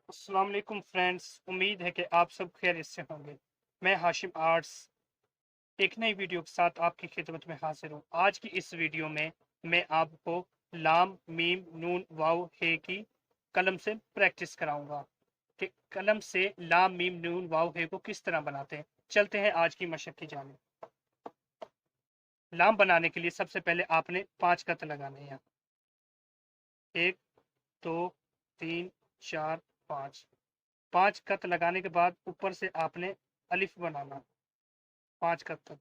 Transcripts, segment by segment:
अस्सलाम वालेकुम फ्रेंड्स, उम्मीद है कि आप सब खैरियत से होंगे। मैं हाशिम आर्ट्स एक नई वीडियो के साथ आपकी खिदमत में हाजिर हूँ। आज की इस वीडियो में मैं आपको लाम मीम नून वाव हे की कलम से प्रैक्टिस कराऊंगा कि कलम से लाम मीम नून वाव हे को किस तरह बनाते हैं। चलते हैं आज की मशक की जानिब। लाम बनाने के लिए सबसे पहले आपने 5 कत लगाने हैं। 1 2 3 4 5। 5 कत लगाने के बाद ऊपर से आपने अलिफ बनाना 5 कत तक।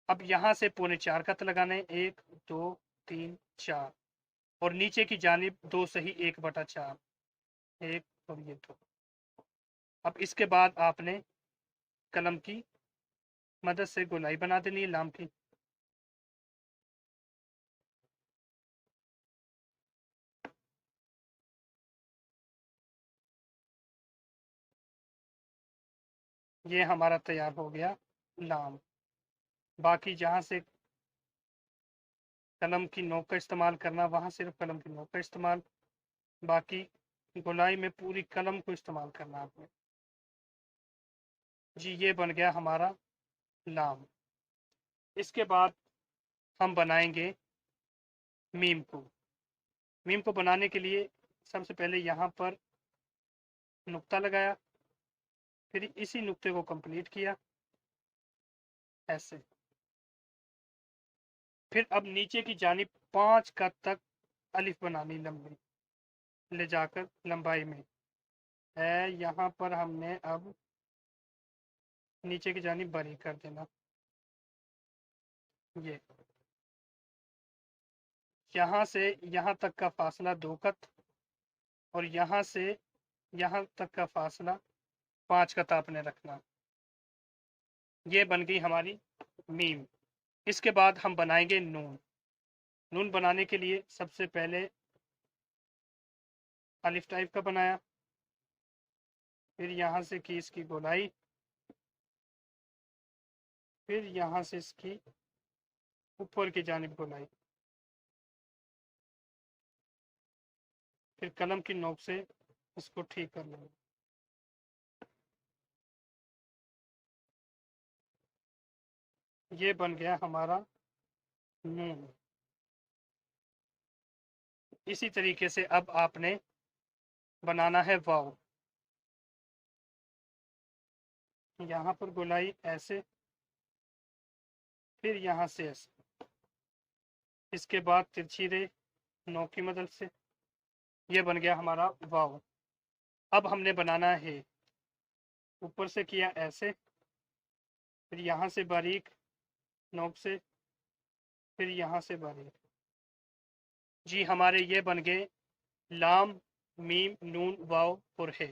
अब यहां से पौने 4 कत लगाने 1 2 3 4 और नीचे की जानिब 2 सही 1/4 1 और ये 2। अब इसके बाद आपने कलम की मदद से गोलाई बना देनी है लाम की। ये हमारा तैयार हो गया लाम। बाकी जहां से कलम की नोक का इस्तेमाल करना वहां सिर्फ कलम की नोक का इस्तेमाल, बाकी गोलाई में पूरी कलम को इस्तेमाल करना आपने। जी ये बन गया हमारा लाम। इसके बाद हम बनाएंगे मीम को। मीम को बनाने के लिए सबसे पहले यहाँ पर नुक्ता लगाया, फिर इसी नुक्ते को कंप्लीट किया ऐसे। फिर अब नीचे की जानिब 5 कत तक अलिफ बनानी लंबी ले जाकर लंबाई में है। यहाँ पर हमने अब नीचे की जानिब बारीक कर देना। ये यहाँ से यहाँ तक का फासला 2 कत और यहाँ से यहाँ तक का फासला 5 कत आपने रखना। ये बन गई हमारी मीम। इसके बाद हम बनाएंगे नून। नून बनाने के लिए सबसे पहले अलिफ टाइप का बनाया, फिर यहाँ से की इसकी गोलाई, फिर यहाँ से इसकी ऊपर की जानिब गोलाई, फिर कलम की नोक से इसको ठीक कर लेंगे। ये बन गया हमारा नून। इसी तरीके से अब आपने बनाना है वाव। यहाँ पर गोलाई ऐसे, फिर यहाँ से ऐसे, इसके बाद तिरछी रे नोक की मदद से। ये बन गया हमारा वाव। अब हमने बनाना है, ऊपर से किया ऐसे, फिर यहाँ से बारीक नोक से, फिर यहाँ से बारीक। जी हमारे ये बन गए लाम मीम नून वाव और है।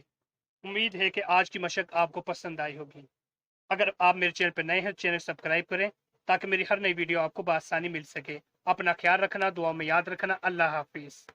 उम्मीद है कि आज की मशक आपको पसंद आई होगी। अगर आप मेरे चैनल पर नए हैं चैनल सब्सक्राइब करें ताकि मेरी हर नई वीडियो आपको बआसानी मिल सके। अपना ख्याल रखना, दुआ में याद रखना। अल्लाह हाफिज।